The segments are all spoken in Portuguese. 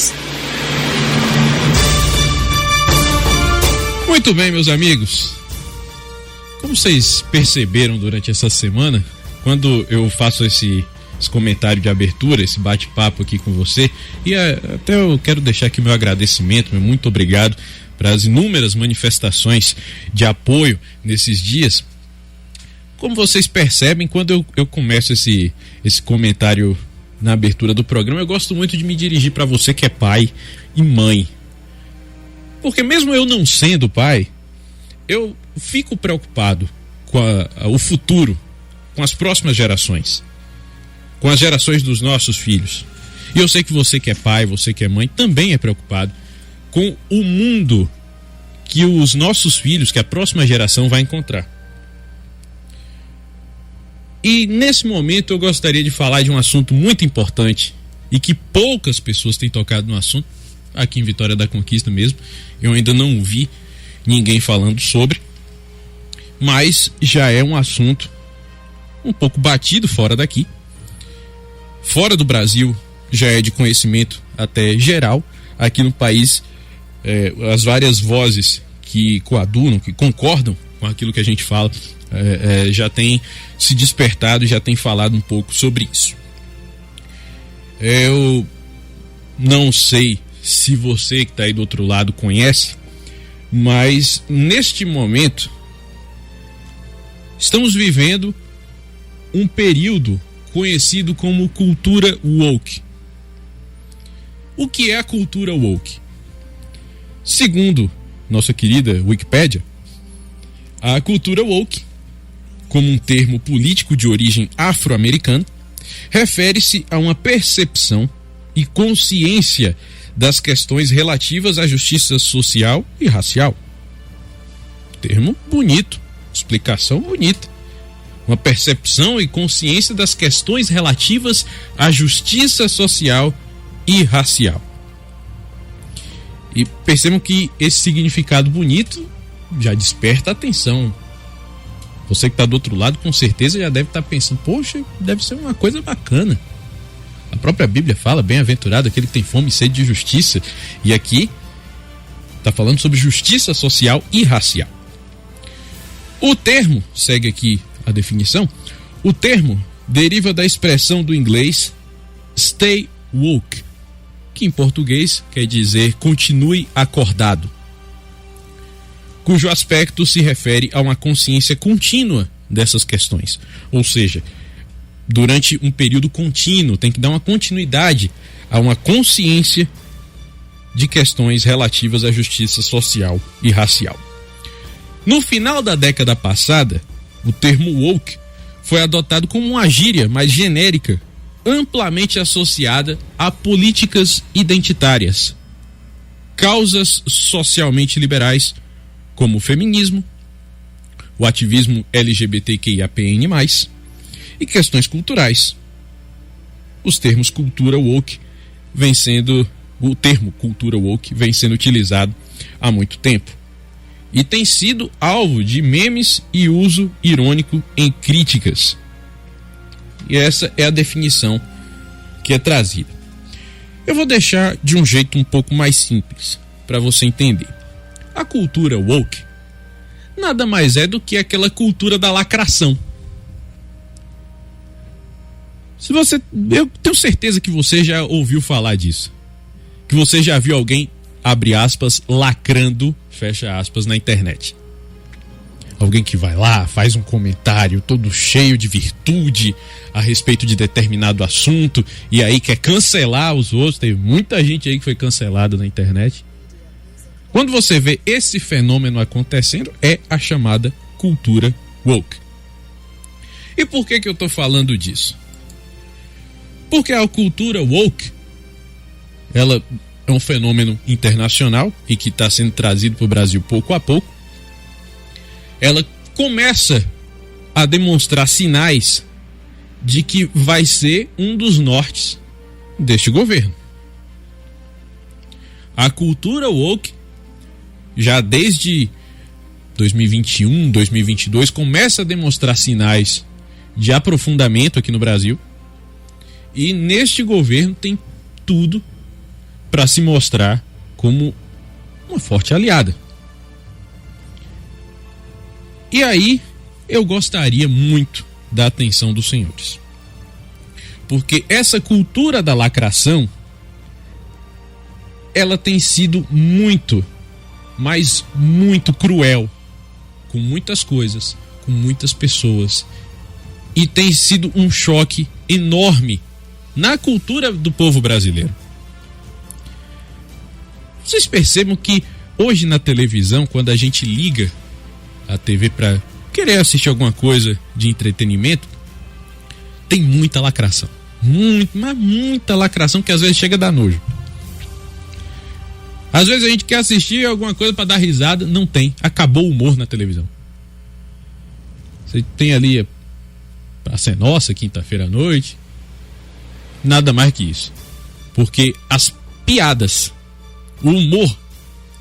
News. Muito bem, meus amigos. Como vocês perceberam durante essa semana, quando eu faço esse comentário de abertura, esse bate-papo aqui com você, e até eu quero deixar aqui o meu agradecimento, meu muito obrigado para as inúmeras manifestações de apoio nesses dias. Como vocês percebem, quando eu começo esse comentário na abertura do programa, eu gosto muito de me dirigir para você que é pai e mãe. Porque mesmo eu não sendo pai, eu fico preocupado com o futuro, com as próximas gerações, com as gerações dos nossos filhos. E eu sei que você que é pai, você que é mãe, também é preocupado com o mundo que os nossos filhos, que a próxima geração vai encontrar. E nesse momento eu gostaria de falar de um assunto muito importante e que poucas pessoas têm tocado no assunto, aqui em Vitória da Conquista mesmo. Eu ainda não vi ninguém falando sobre, mas já é um assunto um pouco batido fora daqui. Fora do Brasil já é de conhecimento até geral. Aqui no país, as várias vozes que coadunam, que concordam com aquilo que a gente fala, já tem se despertado, já tem falado um pouco sobre isso. Eu não sei se você que está aí do outro lado conhece, mas neste momento estamos vivendo um período conhecido como cultura woke. O que é a cultura woke? Segundo nossa querida Wikipédia, a cultura woke, como um termo político de origem afro-americana, refere-se a uma percepção e consciência das questões relativas à justiça social e racial. Termo bonito, explicação bonita. Uma percepção e consciência das questões relativas à justiça social e racial. E percebam que esse significado bonito já desperta a atenção. Você que está do outro lado, com certeza já deve estar pensando, poxa, deve ser uma coisa bacana. A própria Bíblia fala, bem-aventurado aquele que tem fome e sede de justiça. E aqui está falando sobre justiça social e racial. O termo, segue aqui a definição, o termo deriva da expressão do inglês stay woke, que em português quer dizer continue acordado, cujo aspecto se refere a uma consciência contínua dessas questões. Ou seja, durante um período contínuo, tem que dar uma continuidade a uma consciência de questões relativas à justiça social e racial. No final da década passada, o termo woke foi adotado como uma gíria mais genérica, amplamente associada a políticas identitárias, causas socialmente liberais, como o feminismo, o ativismo LGBTQIAPN+, e questões culturais. O termo cultura woke vem sendo utilizado há muito tempo e tem sido alvo de memes e uso irônico em críticas. E essa é a definição que é trazida. Eu vou deixar de um jeito um pouco mais simples para você entender. A cultura woke nada mais é do que aquela cultura da lacração. Eu tenho certeza que você já ouviu falar disso. Que você já viu alguém, abre aspas, lacrando, fecha aspas, na internet. Alguém que vai lá, faz um comentário todo cheio de virtude a respeito de determinado assunto e aí quer cancelar os outros. Teve muita gente aí que foi cancelada na internet. Quando você vê esse fenômeno acontecendo, é a chamada cultura woke. E por que eu estou falando disso? Porque a cultura woke, ela é um fenômeno internacional e que está sendo trazido para o Brasil pouco a pouco. Ela começa a demonstrar sinais de que vai ser um dos nortes deste governo. A cultura woke, já desde 2021, 2022, começa a demonstrar sinais de aprofundamento aqui no Brasil. E neste governo tem tudo para se mostrar como uma forte aliada. E aí eu gostaria muito da atenção dos senhores, porque essa cultura da lacração, ela tem sido muito, mas muito cruel com muitas coisas, com muitas pessoas, e tem sido um choque enorme na cultura do povo brasileiro. Vocês percebam que hoje na televisão, quando a gente liga a TV para querer assistir alguma coisa de entretenimento, tem muita lacração. Muita lacração que às vezes chega a dar nojo. Às vezes a gente quer assistir alguma coisa para dar risada, não tem. Acabou o humor na televisão. Você tem ali Praça é Nossa, quinta-feira à noite. Nada mais que isso. Porque as piadas, o humor,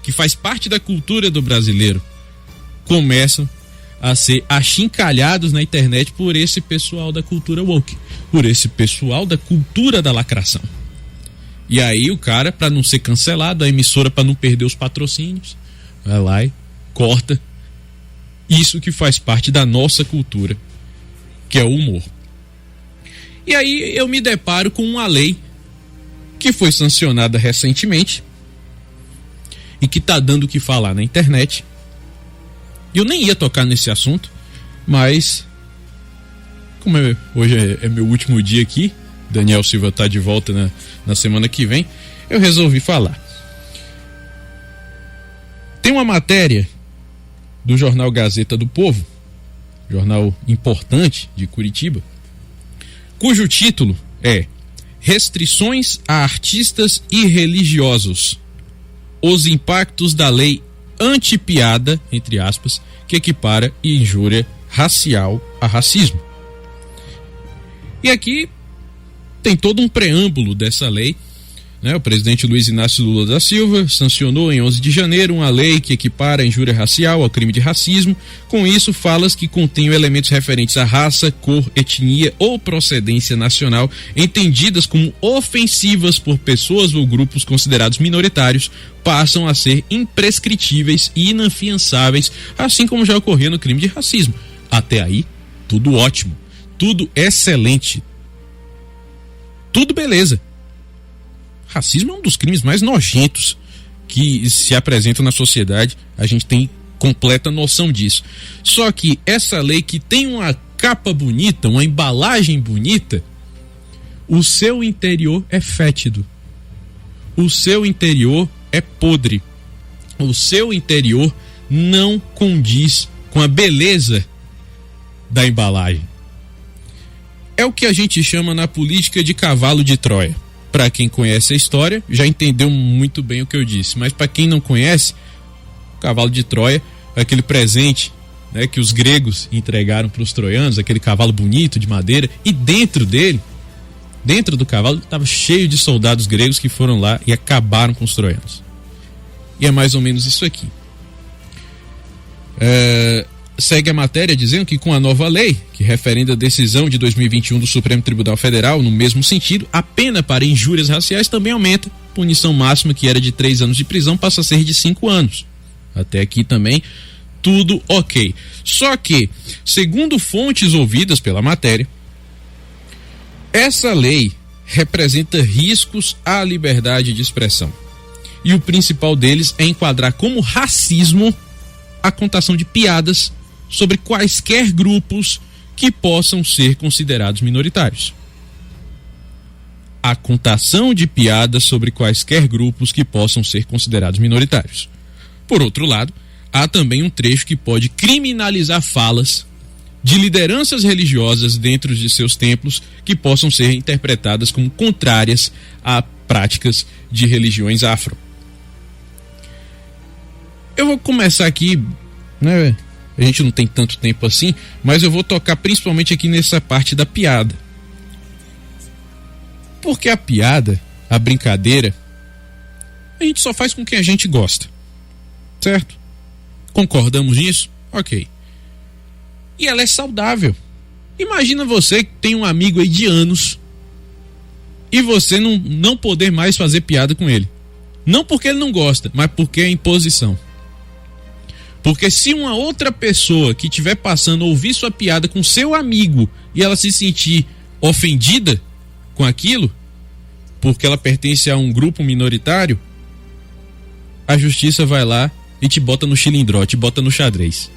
que faz parte da cultura do brasileiro, começam a ser achincalhados na internet por esse pessoal da cultura woke, por esse pessoal da cultura da lacração. E aí o cara, para não ser cancelado, a emissora, para não perder os patrocínios, vai lá e corta isso que faz parte da nossa cultura, que é o humor. E aí eu me deparo com uma lei que foi sancionada recentemente e que tá dando o que falar na internet. Eu nem ia tocar nesse assunto, mas como hoje é meu último dia aqui, Daniel Silva tá de volta na semana que vem, eu resolvi falar. Tem uma matéria do jornal Gazeta do Povo, jornal importante de Curitiba, cujo título é Restrições a artistas e religiosos. Os impactos da lei anti-piada, entre aspas, que equipara injúria racial a racismo. E aqui tem todo um preâmbulo dessa lei, né? O presidente Luiz Inácio Lula da Silva sancionou em 11 de janeiro uma lei que equipara a injúria racial ao crime de racismo. Com isso, falas que contenham elementos referentes à raça, cor, etnia ou procedência nacional, entendidas como ofensivas por pessoas ou grupos considerados minoritários, passam a ser imprescritíveis e inafiançáveis, assim como já ocorreu no crime de racismo. Até aí, tudo ótimo, tudo excelente, tudo beleza. Racismo é um dos crimes mais nojentos que se apresentam na sociedade, a gente tem completa noção disso. Só que essa lei, que tem uma capa bonita, uma embalagem bonita, o seu interior é fétido, o seu interior é podre, o seu interior não condiz com a beleza da embalagem. É o que a gente chama na política de cavalo de Troia. Para quem conhece a história, já entendeu muito bem o que eu disse, mas para quem não conhece, o cavalo de Troia é aquele presente, né, que os gregos entregaram para os troianos, aquele cavalo bonito de madeira, e dentro dele, dentro do cavalo, estava cheio de soldados gregos que foram lá e acabaram com os troianos. E é mais ou menos isso aqui. Segue a matéria dizendo que com a nova lei, que referenda a decisão de 2021 do Supremo Tribunal Federal, no mesmo sentido, a pena para injúrias raciais também aumenta. Punição máxima, que era de 3 anos de prisão, passa a ser de 5 anos. Até aqui também, tudo ok. Só que, segundo fontes ouvidas pela matéria, essa lei representa riscos à liberdade de expressão. E o principal deles é enquadrar como racismo a contação de piadas sobre quaisquer grupos que possam ser considerados minoritários. A contação de piadas sobre quaisquer grupos que possam ser considerados minoritários. Por outro lado, há também um trecho que pode criminalizar falas de lideranças religiosas dentro de seus templos que possam ser interpretadas como contrárias a práticas de religiões afro. Eu vou começar aqui, né? A gente não tem tanto tempo assim, mas eu vou tocar principalmente aqui nessa parte da piada. Porque a piada, a brincadeira, a gente só faz com quem a gente gosta. Certo? Concordamos nisso? Ok. E ela é saudável. Imagina você que tem um amigo aí de anos e você não poder mais fazer piada com ele. Não porque ele não gosta, mas porque é imposição. Porque se uma outra pessoa que estiver passando ouvir sua piada com seu amigo e ela se sentir ofendida com aquilo, porque ela pertence a um grupo minoritário, a justiça vai lá e te bota no chilindró, te bota no xadrez.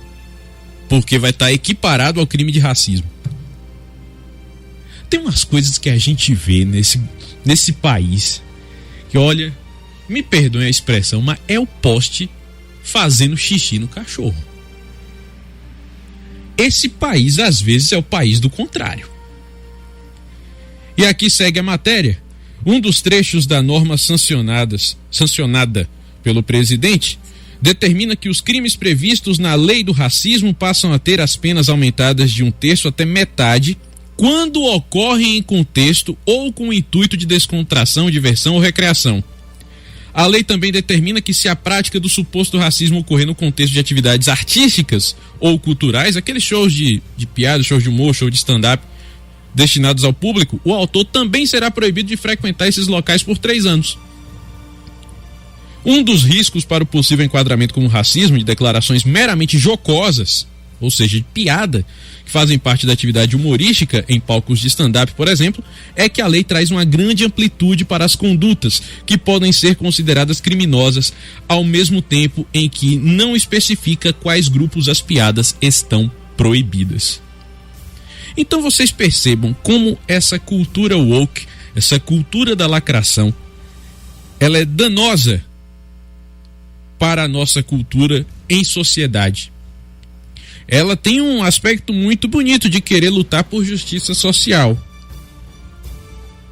Porque vai estar equiparado ao crime de racismo. Tem umas coisas que a gente vê nesse país que, olha, me perdoem a expressão, mas é o poste fazendo xixi no cachorro. Esse país, às vezes, é o país do contrário. E aqui segue a matéria. Um dos trechos da norma sancionada pelo presidente determina que os crimes previstos na lei do racismo passam a ter as penas aumentadas de 1/3 até metade quando ocorrem em contexto ou com o intuito de descontração, diversão ou recreação. A lei também determina que se a prática do suposto racismo ocorrer no contexto de atividades artísticas ou culturais, aqueles shows de piada, shows de humor, show de stand-up destinados ao público, o autor também será proibido de frequentar esses locais por 3 anos. Um dos riscos para o possível enquadramento como racismo de declarações meramente jocosas, ou seja, de piada, que fazem parte da atividade humorística em palcos de stand-up, por exemplo, é que a lei traz uma grande amplitude para as condutas que podem ser consideradas criminosas, ao mesmo tempo em que não especifica quais grupos as piadas estão proibidas. Então vocês percebam como essa cultura woke, essa cultura da lacração, ela é danosa para a nossa cultura em sociedade. Ela tem um aspecto muito bonito de querer lutar por justiça social.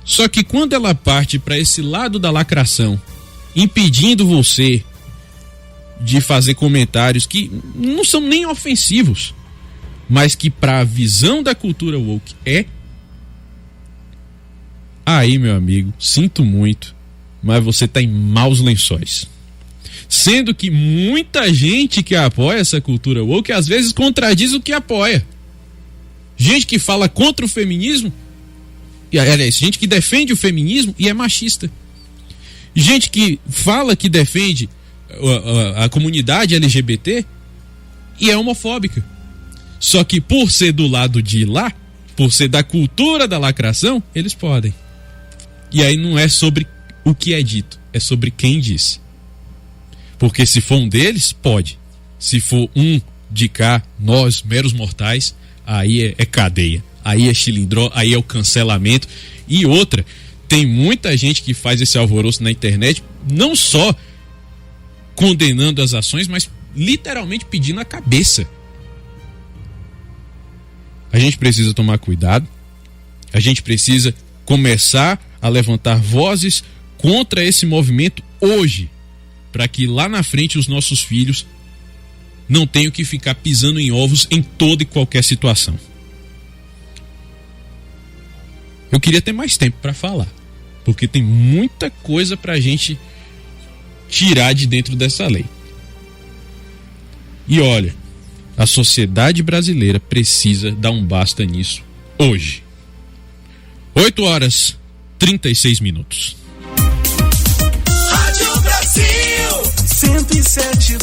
Só que quando ela parte para esse lado da lacração, impedindo você de fazer comentários que não são nem ofensivos, mas que para a visão da cultura woke aí, meu amigo, sinto muito, mas você está em maus lençóis. Sendo que muita gente que apoia essa cultura woke às vezes contradiz o que apoia. Gente que fala contra o feminismo, gente que defende o feminismo e é machista. Gente que fala que defende a comunidade LGBT e é homofóbica. Só que por ser do lado de lá, por ser da cultura da lacração, eles podem. E aí não é sobre o que é dito, é sobre quem disse. Porque se for um deles, pode. Se for um de cá, nós, meros mortais, aí é cadeia. Aí é chilindró, aí é o cancelamento. E outra, tem muita gente que faz esse alvoroço na internet, não só condenando as ações, mas literalmente pedindo a cabeça. A gente precisa tomar cuidado. A gente precisa começar a levantar vozes contra esse movimento hoje, para que lá na frente os nossos filhos não tenham que ficar pisando em ovos em toda e qualquer situação. Eu queria ter mais tempo para falar, porque tem muita coisa para a gente tirar de dentro dessa lei. E olha, a sociedade brasileira precisa dar um basta nisso hoje. 8h36. Rádio Brasil 107.7